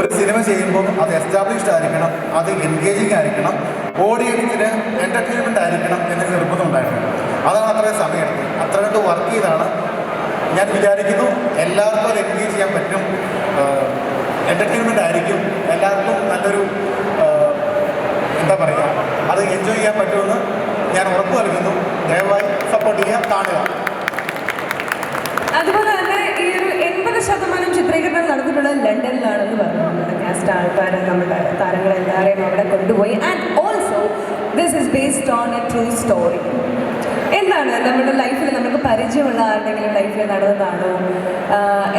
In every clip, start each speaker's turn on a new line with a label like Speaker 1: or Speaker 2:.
Speaker 1: ഒരു സിനിമ ചെയ്യുമ്പോൾ അത് എസ്റ്റാബ്ലിഷ്ഡ് ആയിരിക്കണം, അത് എൻഗേജിങ് ആയിരിക്കണം, ഓഡിയൻസിന് എൻ്റർടൈൻമെൻ്റ് ആയിരിക്കണം എന്നൊരു നിർബന്ധം ഉണ്ടായിരുന്നു. അതാണ് അത്രയും സമയമെടുത്തത്. അത്ര കണ്ട് വർക്ക് ചെയ്താണ്. ഞാൻ വിചാരിക്കുന്നു എല്ലാവർക്കും അത് എൻഗേജ് ചെയ്യാൻ പറ്റും, എൻ്റർടൈൻമെൻ്റ് ആയിരിക്കും, എല്ലാവർക്കും നല്ലൊരു എന്താ പറയുക, അത് എൻജോയ് ചെയ്യാൻ പറ്റുമെന്ന് ഞാൻ ഉറപ്പ് നൽകുന്നു. ദയവായി സപ്പോർട്ട് ചെയ്യുക, കാണുക.
Speaker 2: അതുപോലെ തന്നെ ഈ ഒരു 80% ചിത്രീകരണം നടന്നിട്ടുള്ളത് ലണ്ടനിലാണെന്ന് പറഞ്ഞു. നമ്മുടെ കാസ്റ്റ് ആൾക്കാരെ, നമ്മുടെ താരങ്ങളെല്ലാവരെയും അവിടെ കൊണ്ടുപോയി. And also this is based on A true story. എന്താണ് നമ്മുടെ ലൈഫിൽ നമുക്ക് പരിചയമുള്ള ആരുടെങ്കിലും ലൈഫിൽ നടന്നതാണോ?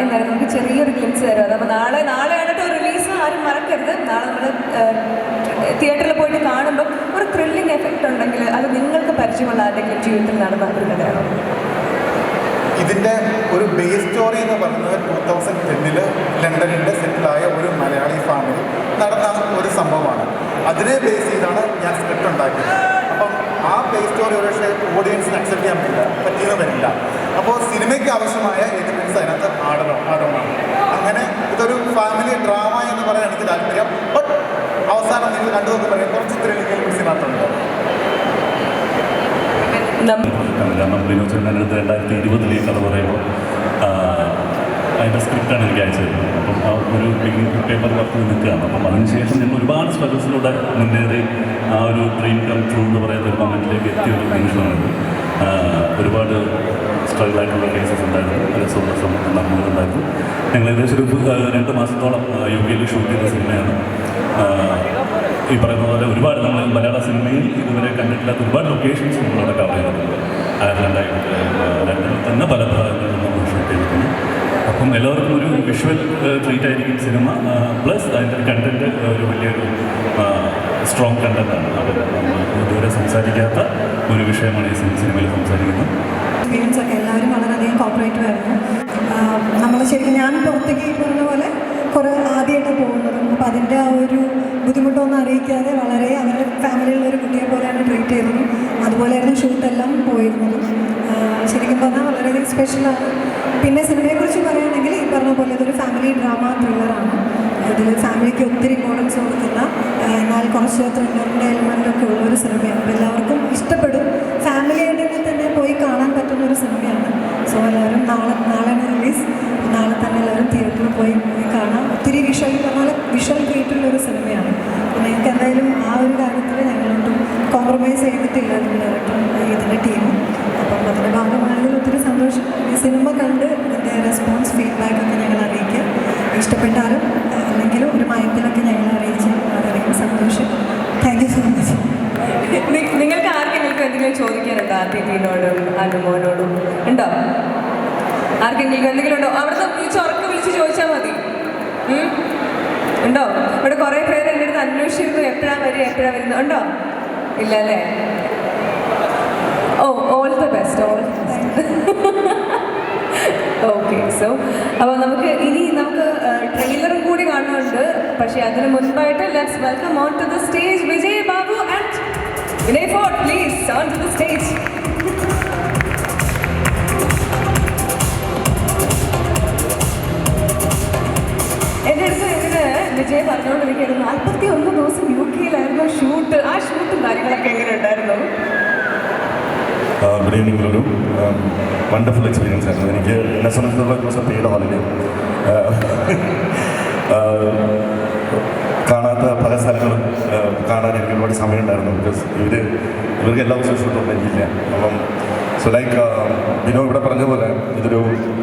Speaker 2: എന്താണ് നമുക്ക് ചെറിയൊരു ഗ്ലിംസ് തരും. അപ്പോൾ നാളെയാണിട്ട് ഒരു റിലീസ് ആരും മറക്കരുത്. നാളെ നമ്മൾ തിയേറ്ററിൽ പോയിട്ട് കാണുമ്പോൾ ഒരു ത്രില്ലിംഗ് എഫക്റ്റ് ഉണ്ടെങ്കിൽ അത് നിങ്ങൾക്ക് പരിചയമുള്ള ആരുടെങ്കിലും ജീവിതത്തിൽ നടന്ന ഒരു കഥയാണോ?
Speaker 1: ഇതിൻ്റെ ഒരു ബേസ് സ്റ്റോറി എന്ന് പറയുന്നത് 2010 ലണ്ടനിൽ സെറ്റിലായ ഒരു മലയാളി ഫാമിലി നടന്ന ഒരു സംഭവമാണ്. അതിനെ ബേസ് ചെയ്താണ് ഞാൻ സ്ക്രിപ്റ്റ് ഉണ്ടാക്കിയത്. അപ്പം ആ ബേസ് സ്റ്റോറി ഒരുപക്ഷെ ഓഡിയൻസിന് അക്സെപ്റ്റ് ചെയ്യാൻ പറ്റിയെന്ന് വരില്ല. അപ്പോൾ സിനിമയ്ക്ക് ആവശ്യമായ എലിമെൻറ്റ്സ് അതിനകത്ത് ആടമാണ്. അങ്ങനെ ഇതൊരു ഫാമിലി ഡ്രാമ എന്ന് പറയാൻ എനിക്ക് താല്പര്യം. ബട്ട് അവസാനം നിങ്ങൾ കണ്ടു നോക്കി പറയാം, കുറച്ച് ത്രില്ലിംഗ് എലിമെൻറ്റ്സ് ഇതിനകത്തുണ്ട്.
Speaker 3: കാരണം വിനോദത്തിൻ്റെ അടുത്ത് 2020 കഥ പറയുമ്പോൾ അതിൻ്റെ സ്ക്രിപ്റ്റാണ് എനിക്ക് അയച്ചത്. അപ്പം ആ ഒരു പേപ്പർ വർക്ക് നിൽക്കുകയാണ്. അപ്പം അതിനുശേഷം ഞങ്ങൾ ഒരുപാട് സ്ട്രഗിൾസിലൂടെ മുന്നേറി ആ ഒരു ഡ്രീം കം ട്രൂ എന്ന് പറയുന്ന ഒരു മൊമെൻറ്റിലേക്ക് എത്തിയ ഒരു നിമിഷമാണിത്. ഒരുപാട് സ്ട്രഗിളായിട്ടുള്ള കേസസ് ഉണ്ടായിരുന്നു, പല സംഭവങ്ങളുണ്ടായിരുന്നു. ഞങ്ങൾ ഏകദേശം ഒരു 2 മാസത്തോളം UK ഷൂട്ട് ചെയ്ത സിനിമയാണ്. ഈ പറയുന്ന പോലെ ഒരുപാട് നമ്മൾ മലയാള സിനിമയിൽ ഇതുവരെ കണ്ടിട്ടില്ലാത്ത ഒരുപാട് ലൊക്കേഷൻസ് നമ്മളവിടെ കവർ ചെയ്തിട്ടുണ്ട്. അയർലൻഡായിട്ട് ലണ്ടനിൽ തന്നെ പല ഭാഗങ്ങളിലും നമ്മൾ ഷൂട്ട് ചെയ്തിട്ടുണ്ട്. അപ്പം എല്ലാവർക്കും ഒരു വിഷ്വൽ ട്രീറ്റ് ആയിരിക്കും സിനിമ. പ്ലസ് അതിൻ്റെ കണ്ടൻറ്റ് ഒരു വലിയൊരു സ്ട്രോങ് കണ്ടൻറ്റാണ്. അപ്പം നമ്മൾ ഇതുവരെ സംസാരിക്കാത്ത ഒരു വിഷയമാണ് ഈ സിനിമയിൽ സംസാരിക്കുന്നത്.
Speaker 4: എക്സ്പീരിയൻസൊക്കെ എല്ലാവരും വളരെയധികം കോപ്പറേറ്റീവ് ആയിരുന്നു. നമ്മൾ ശരിക്കും ഞാൻ പുറത്തേക്ക് പറഞ്ഞ പോലെ കുറേ ആദ്യമായിട്ടാണ് പോകുന്നത്. അപ്പോൾ അതിൻ്റെ ആ ഒരു ബുദ്ധിമുട്ടൊന്നും അറിയിക്കാതെ വളരെ അവരുടെ ഫാമിലിയിലുള്ളൊരു കുട്ടിയെ പോലെയാണ് ട്രീറ്റ് ചെയ്തത്. അതുപോലെയായിരുന്നു ഷൂട്ടെല്ലാം പോയിരുന്നത്. ശരിക്കും പറഞ്ഞാൽ വളരെയധികം സ്പെഷ്യലാണ്. പിന്നെ സിനിമയെക്കുറിച്ച് പറയുകയാണെങ്കിൽ ഈ പറഞ്ഞ പോലെ ഇതൊരു ഫാമിലി ഡ്രാമ ത്രില്ലറാണ്. ഇതിൽ ഫാമിലിക്ക് ഒത്തിരി ഇമ്പോർട്ടൻസ് കൊടുക്കുന്ന എന്നാൽ കുറച്ച് ത്രില്ലറിൻ്റെ എലിമെൻ്റൊക്കെ ഉള്ളൊരു സിനിമയാണ്. അപ്പോൾ എല്ലാവർക്കും ഇഷ്ടപ്പെടും. ഫാമിലിയായിട്ട് തന്നെ പോയി കാണാൻ പറ്റുന്ന ഒരു സിനിമയാണ്. സോ എല്ലാവരും നാളെയാണ് റിലീസ്. നാളെ തന്നെ എല്ലാവരും തിയേറ്ററിൽ പോയി കാണാം. ഒത്തിരി വിഷ്വൽ ക്രിയേറ്റുള്ളൊരു സിനിമയാണ്. പിന്നെ എനിക്ക് എന്തായാലും ആ ഒരു കാര്യത്തിൽ ഞങ്ങളൊട്ടും കോംപ്രമൈസ് ചെയ്തിട്ടില്ല ഡയറക്ടറും ഇതിൻ്റെ ടീമും. അപ്പം അതിൻ്റെ ഭാഗമായതിൽ ഒത്തിരി സന്തോഷം. ഈ സിനിമ കണ്ട് ഇതിൻ്റെ റെസ്പോൺസ് ഫീഡ്ബാക്കൊക്കെ ഞങ്ങൾ അറിയിക്കുക. ഇഷ്ടപ്പെട്ടാലും അല്ലെങ്കിലും ഒരു മയത്തിലൊക്കെ ഞങ്ങൾ അറിയിച്ച് വളരെയധികം സന്തോഷം. Thank you so much.
Speaker 2: നിങ്ങൾക്ക് ആർക്കെങ്കിലും എന്തെങ്കിലും ചോദിക്കാനുണ്ടോ? അതിഥിനോടും അനുമോനോടും ഉണ്ടോ? ആർക്കെങ്കിലും എന്തെങ്കിലും ഉണ്ടോ? അവിടുത്തെ വിളിച്ച് ചോദിച്ചാൽ മതി. ഉണ്ടോ? ഇവിടെ കുറേ പേര് എൻ്റെ അടുത്ത് അന്വേഷിച്ചിരുന്നു, എപ്പോഴാണ് വരുന്നത്. ഉണ്ടോ? ഇല്ല അല്ലേ? All the best. Okay. So അപ്പോൾ നമുക്ക് ട്രെയിലറും കൂടി കാണുന്നുണ്ട്. പക്ഷേ അതിന് മുൻപായിട്ട് let's welcome on to the stage Vijay Babu and Vinay Forrt. Please on to the stage. എൻ്റെ അടുത്ത് ഇങ്ങനെ വിജയ് പറഞ്ഞുകൊണ്ടിരിക്കുകയായിരുന്നു, 41 ദിവസം UK-യിലായിരുന്നു ഷൂട്ട്. ആ ഷൂട്ടും കാര്യങ്ങളൊക്കെ എങ്ങനെ ഉണ്ടായിരുന്നു?
Speaker 3: ഗുഡ് ഈവനിങ് ഒരു വണ്ടർഫുൾ എക്സ്പീരിയൻസ് ആയിരുന്നു. എനിക്ക് എന്നെ സംബന്ധിച്ചിടത്തോളം പെയ്ഡ് ഹോളിഡേ. കാണാത്ത പല സ്ഥലങ്ങളും കാണാൻ എനിക്ക് ഒരുപാട് സമയമുണ്ടായിരുന്നു. ബിക്കോസ് ഇവർക്ക് എല്ലാ ദിവസവും ഷൂട്ടൊന്നും എനിക്കില്ല. അപ്പം സോ ലൈക്ക് വിനോ ഇവിടെ പറഞ്ഞ പോലെ ഇതൊരു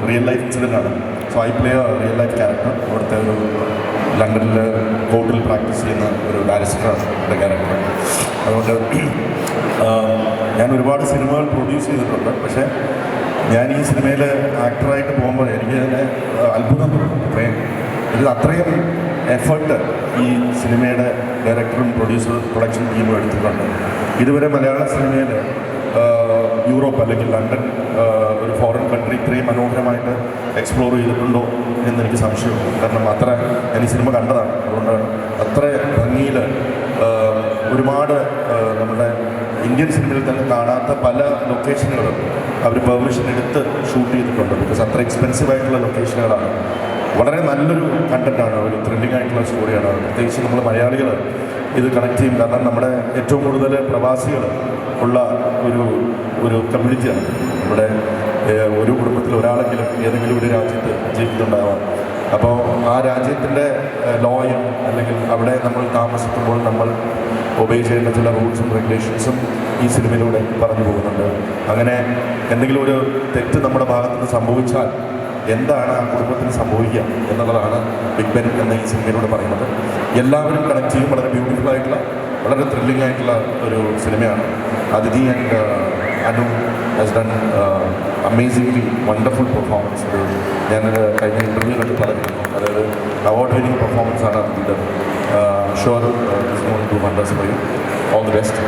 Speaker 3: റിയൽ ലൈഫ് ഇൻസിഡൻ്റ് ആണ്. So I play A real life character. ഇവിടുത്തെ ഒരു ലണ്ടനിൽ കോർട്ടിൽ പ്രാക്ടീസ് ചെയ്യുന്ന ഒരു ബാരിസ്റ്ററാണ് എൻ്റെ ക്യാരക്ടർ. അതുകൊണ്ട് ഞാൻ ഒരുപാട് സിനിമകൾ പ്രൊഡ്യൂസ് ചെയ്തിട്ടുണ്ട്. പക്ഷേ ഞാൻ ഈ സിനിമയിൽ ആക്ടറായിട്ട് പോകുമ്പോൾ എനിക്ക് തന്നെ അത്ഭുതം തോന്നും. ഇത് അത്രയും എഫേർട്ട് ഈ സിനിമയുടെ ഡയറക്ടറും പ്രൊഡക്ഷൻ ടീമും എടുത്തിട്ടുണ്ട്. ഇതുവരെ മലയാള സിനിമയിൽ യൂറോപ്പ് അല്ലെങ്കിൽ ലണ്ടൻ ഒരു ഫോറിൻ കൺട്രി ഇത്രയും മനോഹരമായിട്ട് എക്സ്പ്ലോർ ചെയ്തിട്ടുണ്ടോ എന്നെനിക്ക് സംശയമുണ്ട്. കാരണം അത്ര ഞാൻ ഈ സിനിമ കണ്ടതാണ്. അതുകൊണ്ടാണ് അത്ര ഭംഗിയിൽ ഒരുപാട് നമ്മുടെ ഇന്ത്യൻ സിനിമയിൽ തന്നെ കാണാത്ത പല ലൊക്കേഷനുകളും അവർ പെർമിഷൻ എടുത്ത് ഷൂട്ട് ചെയ്തിട്ടുണ്ട്. ബിക്കോസ് അത്ര എക്സ്പെൻസീവ് ആയിട്ടുള്ള ലൊക്കേഷനുകളാണ്. വളരെ നല്ലൊരു കണ്ടൻറ്റാണ്, ഒരു ത്രില്ലിംഗ് ആയിട്ടുള്ള ആയിട്ടുള്ള സ്റ്റോറിയാണ്. പ്രത്യേകിച്ച് നമ്മൾ മലയാളികൾ ഇത് കണക്ട് ചെയ്യും. കാരണം നമ്മുടെ ഏറ്റവും കൂടുതൽ പ്രവാസികൾ ഉള്ള ഒരു കമ്മ്യൂണിറ്റിയാണ് നമ്മുടെ. ഒരു കുടുംബത്തിൽ ഒരാളെങ്കിലും ഏതെങ്കിലും ഒരു രാജ്യത്ത് ജീവിക്കുന്നുണ്ടാവാം. അപ്പോൾ ആ രാജ്യത്തിൻ്റെ ലോയും അല്ലെങ്കിൽ അവിടെ നമ്മൾ താമസിക്കുമ്പോൾ നമ്മൾ ഒബേ ചെയ്യേണ്ട ചില റൂൾസും റെഗുലേഷൻസും ഈ സിനിമയിലൂടെ പറഞ്ഞു പോകുന്നുണ്ട്. അങ്ങനെ എന്തെങ്കിലും ഒരു തെറ്റ് നമ്മുടെ ഭാഗത്ത് നിന്ന് സംഭവിച്ചാൽ എന്താണ് ആ കുടുംബത്തിന് സംഭവിക്കുക എന്നുള്ളതാണ് ബിഗ് ബെൻ എന്ന ഈ സിനിമയിലൂടെ പറയുന്നത്. എല്ലാവരും കണക്ട് ചെയ്യും. വളരെ ബ്യൂട്ടിഫുൾ ആയിട്ടുള്ള, വളരെ ത്രില്ലിംഗ് ആയിട്ടുള്ള ഒരു സിനിമയാണ്. അതിഥി and Anu has done amazingly wonderful performance. ഞാൻ കഴിഞ്ഞ ഇൻ്റർവ്യൂവിലൊക്കെ പറഞ്ഞിരുന്നു, അതായത് അവാർഡ് വിന്നിംഗ് പെർഫോമൻസ് ആണ് അതിൻ്റെ. Sure this going to wonders for you. All the best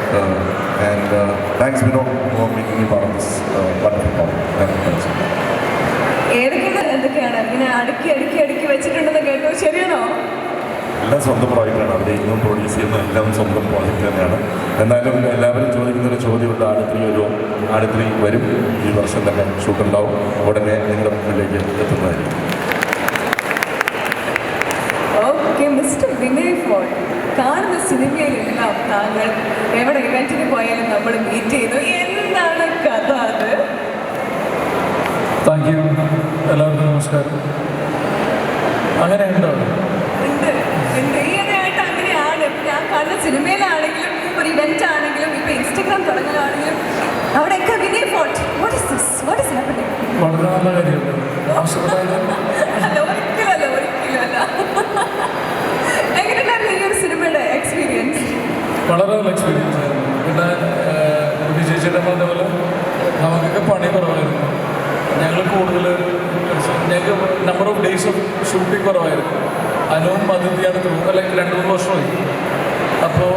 Speaker 3: and thanks Bino for making me part of this wonderful performance.
Speaker 2: ഏതൊക്കെയാണ് എന്തൊക്കെയാണ് ഇങ്ങനെ അടുക്കി വെച്ചിട്ടുണ്ടെന്ന് കേട്ടോ, ശരിയാണോ?
Speaker 3: എല്ലാം സ്വന്തം പ്രോജക്റ്റാണ്. അവിടെ ഇന്നും പ്രൊഡ്യൂസ് ചെയ്യുന്ന എല്ലാം സ്വന്തം പ്രോജക്റ്റ് തന്നെയാണ്. എന്നാലും എല്ലാവരും ചോദിക്കുന്നൊരു ചോദ്യമുണ്ട്, ആട്3 വരുമോ? ആട്3 വരും. ഈ വർഷം തന്നെ ഷൂട്ടുണ്ടാവും. ഉടനെ നിങ്ങളുടെ മുന്നിലേക്ക് എത്തുന്നതായിരിക്കും.
Speaker 2: ഓക്കെ, മിസ്റ്റർ വിനയ് ഫോർട്ട്, കാണുന്ന സിനിമയിലെല്ലാം താങ്കൾ എവിടെ ഇവൻറ്റിന് പോയാലും നമ്മൾ മീറ്റ് ചെയ്യുന്നു. എന്താണ് കഥ അത്?
Speaker 5: Thank you. എല്ലാവർക്കും നമസ്കാരം. അങ്ങനെയുണ്ടോ?
Speaker 2: ഉണ്ട്. ഈയിടെയായിട്ട് അങ്ങനെയാണ്. ഞാൻ കാണുന്ന സിനിമയിലാണെങ്കിലും ഒരു ഇവന്റ് ആണെങ്കിലും ഇപ്പൊ ഇൻസ്റ്റഗ്രാം തുടങ്ങലാണെങ്കിലും അവിടെയൊക്കെ Vinay fort, what is this, what is happening?
Speaker 5: വളരെ നല്ല കാര്യമല്ലേ?
Speaker 2: അല്ല, ഒരിക്കലല്ല. എങ്ങനെയുണ്ടായിരുന്നു ഈ ഒരു സിനിമയുടെ എക്സ്പീരിയൻസ്?
Speaker 5: വളരെ നല്ല എക്സ്പീരിയൻസ് ആയിരുന്നു. പിന്നെ ചേച്ചിയുടെ പറഞ്ഞ പോലെ നമുക്കൊക്കെ പണി കുറവായിരുന്നു. ഞങ്ങൾ കൂടുതൽ ഞങ്ങൾക്ക് number of days of shooting കുറവായിരുന്നു. അനുവും അതിഥിയാണ് ലൈക്ക് 2-3 വർഷമായി. അപ്പോൾ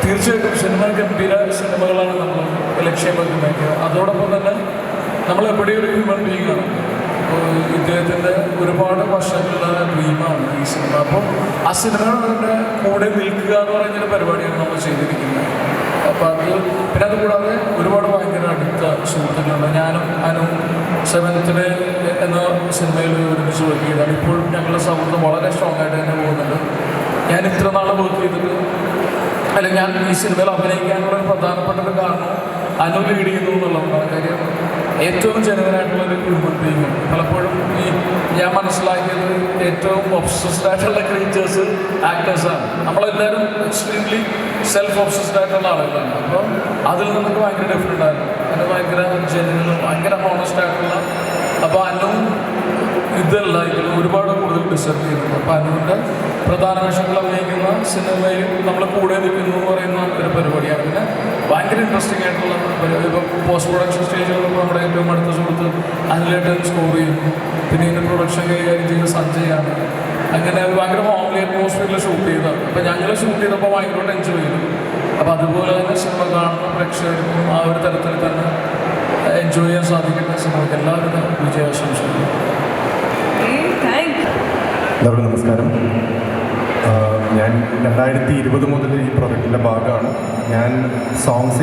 Speaker 5: തീർച്ചയായിട്ടും സിനിമ ഗംഭീര സിനിമകളാണ് നമ്മൾ ലക്ഷ്യം വെക്കുന്നത്. അതോടൊപ്പം തന്നെ നമ്മൾ എവിടെയും ഒരു ഹ്യൂമൻ ബീയിങ് ആണ്. ഇദ്ദേഹത്തിൻ്റെ ഒരുപാട് വർഷങ്ങളുള്ള ഡ്രീമാണ് ഈ സിനിമ. അപ്പോൾ ആ സിനിമയുടെ കൂടെ നിൽക്കുക എന്ന് പറയുന്നൊരു പരിപാടിയാണ് നമ്മൾ ചെയ്തിരിക്കുന്നത്. അപ്പോൾ പിന്നെ അതുകൂടാതെ ഒരുപാട് ഭയങ്കര അടുത്ത സുഹൃത്തുക്കളുണ്ട്. ഞാനും അനു 7th എന്ന സിനിമയിൽ ഒരുമിച്ച് വർക്ക് ചെയ്താണ്. ഇപ്പോൾ ഞങ്ങളുടെ സൗഹൃദം വളരെ സ്ട്രോങ് ആയിട്ട് തന്നെ പോകുന്നുണ്ട്. ഞാൻ ഇത്ര നാൾ വർക്ക് ചെയ്തിട്ട് അല്ലെങ്കിൽ ഞാൻ ഈ സിനിമയിൽ അഭിനയിക്കാനുള്ള പ്രധാനപ്പെട്ട ഒരു കാരണം അനു ലീഡ് ചെയ്യുന്നു എന്നുള്ളതാണ്. കാര്യം ഏറ്റവും ജനുവനായിട്ടുള്ളൊരു ഹ്യൂമൻ ബീയിങ്. പലപ്പോഴും ഞാൻ മനസ്സിലാക്കിയത് ഏറ്റവും ഒബ്സസ്ഡ് ആയിട്ടുള്ള ക്രീച്ചേഴ്സ് ആക്ടേഴ്സാണ്. നമ്മളെല്ലാവരും എക്സ്ട്രീംലി സെൽഫ് ഒബ്സസ്ഡ് ആയിട്ടുള്ള ആളുകളാണ്. അപ്പോൾ അതിൽ നിന്നൊക്കെ ഭയങ്കര ഡിഫറെൻ്റ് ആയിരുന്നു. അത് ഭയങ്കര ജെന്യൂനും ഭയങ്കര ഹോണസ്റ്റ് ആയിട്ടുള്ള. അപ്പോൾ അനു ഇതല്ല, ഇതിൽ ഒരുപാട് കൂടുതൽ ഡിസർവ് ചെയ്യുന്നുണ്ട്. അപ്പോൾ അനുവിൻ്റെ പ്രധാന വേഷങ്ങൾ അഭിനയിക്കുന്ന സിനിമയിൽ നമ്മൾ കൂടെ നിൽക്കുന്നു എന്ന് പറയുന്ന ഒരു പരിപാടിയാണ്. പിന്നെ ഭയങ്കര ഇൻട്രസ്റ്റിംഗ് ആയിട്ടുള്ള ഇപ്പോൾ പോസ്റ്റ് പ്രൊഡക്ഷൻ സ്റ്റേജുകളിൽ നമ്മുടെ ഏറ്റവും അടുത്ത സുഹൃത്ത് അനിലേട്ടൻ സ്കോർ ചെയ്യുന്നു. പിന്നെ ഇതിൻ്റെ പ്രൊഡക്ഷൻ കൈകാര്യം ചെയ്ത സഞ്ജയാണ്. അങ്ങനെ ഭയങ്കര ഹോംലി അറ്റ്മോസ്ഫിയറിൽ ഷൂട്ട് ചെയ്തതാണ്. അപ്പോൾ ഞങ്ങൾ ഷൂട്ട് ചെയ്തപ്പോൾ ഭയങ്കരമായിട്ട് എൻജോയ് ചെയ്തു. അപ്പോൾ അതുപോലെ തന്നെ സിനിമ കാണുന്ന പ്രേക്ഷകർക്കും ആ ഒരു തരത്തിൽ തന്നെ എൻജോയ് ചെയ്യാൻ സാധിക്കുന്ന സിനിമയ്ക്ക് എല്ലാവരും വിജയാശംസിക്കുന്നു.
Speaker 6: എല്ലാവർക്കും നമസ്കാരം. ഞാൻ 2020 മുതൽ ഈ പ്രോജക്റ്റിൻ്റെ ഭാഗമാണ്. ഞാൻ സോങ്സ്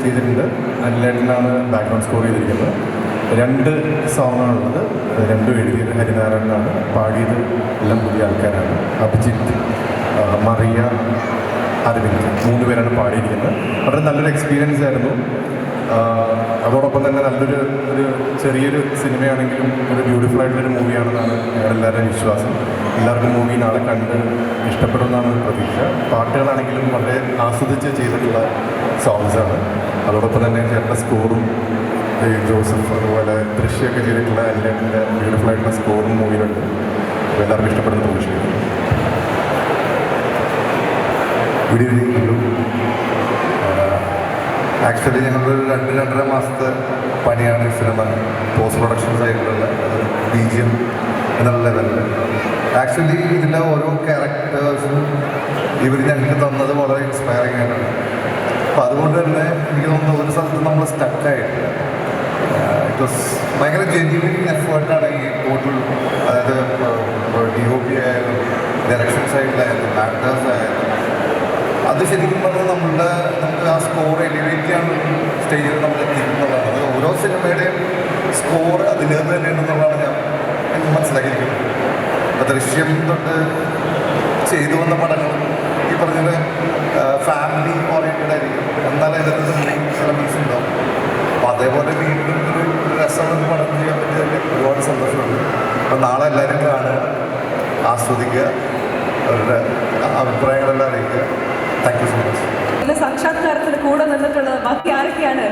Speaker 6: ചെയ്തിട്ടുണ്ട്. അനിലേട്ടനാണ് ബാക്ക്ഗ്രൗണ്ട് സ്കോർ ചെയ്തിരിക്കുന്നത്. 2 സോങ്ങാണുള്ളത്. 2 എഴുതിയത് ഹരിനാരായണനാണ്. പാടിയത് എല്ലാം പുതിയ ആൾക്കാരാണ്. അഭിജിത്ത്, മറിയ, അരവിന്ദ് 3 പേരാണ് പാടിയിരിക്കുന്നത്. വളരെ നല്ലൊരു എക്സ്പീരിയൻസ് ആയിരുന്നു. അതോടൊപ്പം തന്നെ ഒരു ചെറിയൊരു സിനിമയാണെങ്കിലും ഒരു ബ്യൂട്ടിഫുൾ ആയിട്ടുള്ളൊരു മൂവിയാണെന്നാണ് ഞങ്ങളെല്ലാവരുടെയും വിശ്വാസം. എല്ലാവർക്കും മൂവി നാളെ കണ്ട് ഇഷ്ടപ്പെടുമെന്നാണ് പ്രതീക്ഷ. പാട്ടുകളാണെങ്കിലും വളരെ ആസ്വദിച്ച് ചെയ്തിട്ടുള്ള സോങ്സാണ്. അതോടൊപ്പം തന്നെ ചേട്ടൻ്റെ സ്കോറും ജോസഫ് അതുപോലെ ദൃശ്യമൊക്കെ ചെയ്തിട്ടുള്ള എല്ലാത്തിൻ്റെ ബ്യൂട്ടിഫുൾ ആയിട്ടുള്ള സ്കോറും മൂവിയിലുണ്ട്. അപ്പോൾ എല്ലാവർക്കും ഇഷ്ടപ്പെടുന്ന പ്രതീക്ഷിക്കുന്നു.
Speaker 7: Good evening. ആക്ച്വലി ഞങ്ങളൊരു 2-2.5 മാസത്തെ പണിയാണ് ഈ സിനിമ പോസ്റ്റ് പ്രൊഡക്ഷൻ സൈഡിലുള്ള BGM എന്നുള്ള ലെവലിൽ. ആക്ച്വലി ഇതിൻ്റെ ഓരോ ക്യാരക്ടേഴ്സും ഇവർ ഞങ്ങൾക്ക് തന്നത് വളരെ ഇൻസ്പയറിംഗ് ആയിട്ടാണ്. അപ്പോൾ അതുകൊണ്ട് തന്നെ എനിക്ക് തോന്നുന്നു ഒരു സ്ഥലത്ത് നമ്മൾ സ്റ്റക്കായിട്ട് ഇറ്റ് വാസ് ഭയങ്കര ജെന്യുവൻ എഫേർട്ടാണ് ഈ ടോട്ടൽ. അതായത് DOP ആയാലും ഡയറക്ഷൻ സൈഡിലായാലും ആക്ടേഴ്സ് ആയാലും അത് ശരിക്കും പറഞ്ഞാൽ നമുക്ക് ആ സ്കോർ എലിവേറ്റ് ചെയ്യാൻ സ്റ്റേജിൽ നമ്മൾ എത്തിക്കുന്നതാണ്. അത് ഓരോ സിനിമയുടെയും സ്കോർ അതിലേത് തന്നെയുണ്ടെന്നുള്ളതാണ് ഞാൻ മനസ്സിലാക്കിയിരിക്കുന്നത്. അപ്പോൾ ദൃശ്യം തൊട്ട് ചെയ്തു വന്ന പടങ്ങൾ ഈ പറഞ്ഞത് ഫാമിലി ഓറിയൻറ്റഡ് ആയിരിക്കും, എന്നാലും ഇതിനകത്ത് മെയിൻ എലമെൻറ്റ്സ് ഉണ്ടാവും. അപ്പോൾ അതേപോലെ വീണ്ടും ഒരു രസമുള്ള പടം ചെയ്യാൻ പറ്റിയതിൽ ഒരുപാട് സന്തോഷമുണ്ട്. അപ്പോൾ നാളെ എല്ലാവരും കാണുക, ആസ്വദിക്കുക, അവരുടെ അഭിപ്രായങ്ങളെല്ലാം അറിയിക്കുക. Thank you so much.
Speaker 2: ഇതിൽ സാക്ഷാത്കാരത്തിന് കൂടെ നിന്നിട്ടുള്ളത് ബാക്കി ആരൊക്കെയാണ്?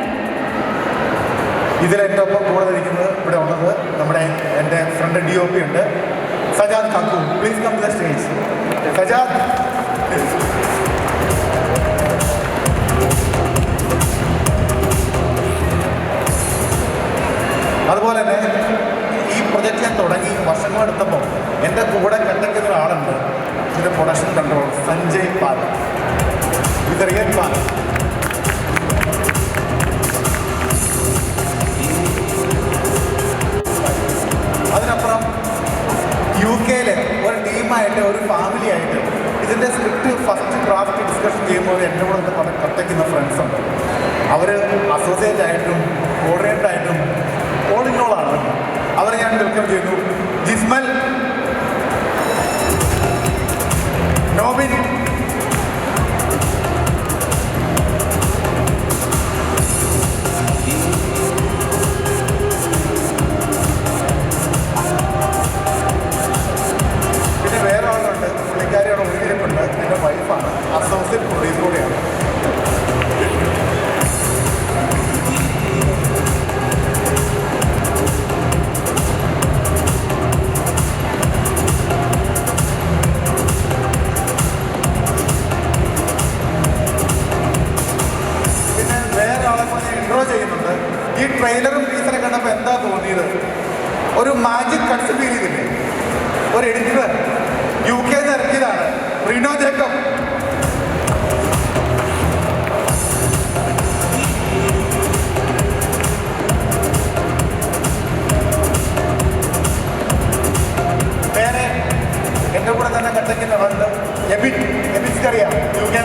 Speaker 1: ഇതിൽ എൻ്റെ ഒപ്പം കൂടെ ഇരിക്കുന്നത് ഇവിടെ ഉള്ളത് എൻ്റെ ഫ്രണ്ട് DOP ഉണ്ട്, Sajad Kakku. Please come to the stage. Sajad. അതുപോലെ തന്നെ ഈ പ്രൊജക്റ്റ് ഞാൻ തുടങ്ങി വർഷങ്ങളെടുത്തപ്പോൾ എൻ്റെ കൂടെ കണ്ടെത്തുന്ന ഒരാളുണ്ട്, ഇതിൻ്റെ പ്രൊഡക്ഷൻ കൺട്രോൾ സഞ്ജയ് പാൽ, ഇത് റിയൽ പാൽ. അതിനപ്പുറം UK ഒരു ടീമായിട്ട് ഒരു ഫാമിലി ആയിട്ട് ഇതിൻ്റെ സ്ക്രിപ്റ്റ് ഫസ്റ്റ് ഡ്രാഫ്റ്റ് ഡിസ്കഷൻ ചെയ്യുമ്പോൾ എൻ്റെ കൂടെ കട്ടയ്ക്കുന്ന ഫ്രണ്ട്സുണ്ട്. അവർ അസോസിയേറ്റ് ആയിട്ടും കോർഡിനേറ്റർ ആയിട്ടും ഓൾ ഇൻ ഓൾ ആണ്. അവരെ ഞാൻ വെൽക്കം ചെയ്യുന്നു. ജിസ്മൽ, നോബിൻ, പിന്നെ വേറെ ആളുണ്ട്, പുള്ളിക്കാരിയുടെ ഒഴിഞ്ഞിരിപ്പുണ്ട്, എൻ്റെ വൈഫാണ്, അസോസിയേറ്റ് പ്രൊഡ്യൂസറോടെയാണ്. പിന്നെ വേറെ ആളെ കൊണ്ട് ഇൻട്രോ ചെയ്യുന്നുണ്ട്. ഈ ട്രെയിലറും ടീച്ചറെ കണ്ടപ്പോൾ എന്താ തോന്നിയത്? ഒരു മാജിക് കട്സ് ഫീൽ ചെയ്തില്ലേ? ഒരു എഡിറ്റർ UK ഇറക്കിയതാണ്, റിനോ ജേക്കബ്. വേറെ എൻ്റെ കൂടെ തന്നെ കണ്ടെത്തുന്നവരുണ്ട്, എബിൻസ്കറിയ, UK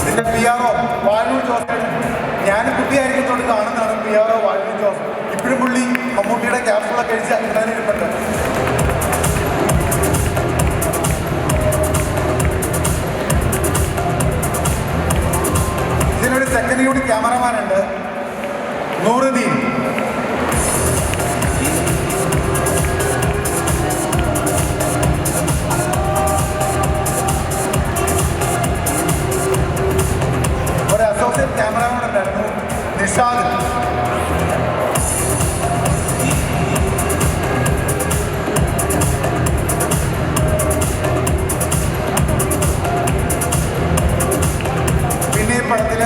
Speaker 1: ഇതിൻ്റെ PRO വാഴൂർ ജോസ്. ഞാൻ കുട്ടിയായിരിക്കുന്നതുകൊണ്ട് കാണുന്നതാണ് PRO വാഴൂർ ജോസ്. ഇപ്പോഴും പുള്ളി മമ്മൂട്ടിയുടെ ക്യാപ്സുകളൊക്കെ കഴിച്ച് അങ്ങനെയിരിപ്പുണ്ട്. ഇതിനൊരു സെക്കൻഡ് യൂണിറ്റ് ക്യാമറമാനുണ്ട്, നൂറുദ്ദീൻ. ഒരു അസോസിയേറ്റ് ക്യാമറമാൻ ഉണ്ടായിരുന്നു, നിഷാദ്. പിന്നെ ഈ പടത്തിൽ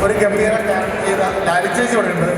Speaker 1: ഒരു ഗംഭീര ക്യാരക്ടർ ചെയ്ത ലാലിച്ചേച്ചി ഇവിടെ ഉണ്ട്.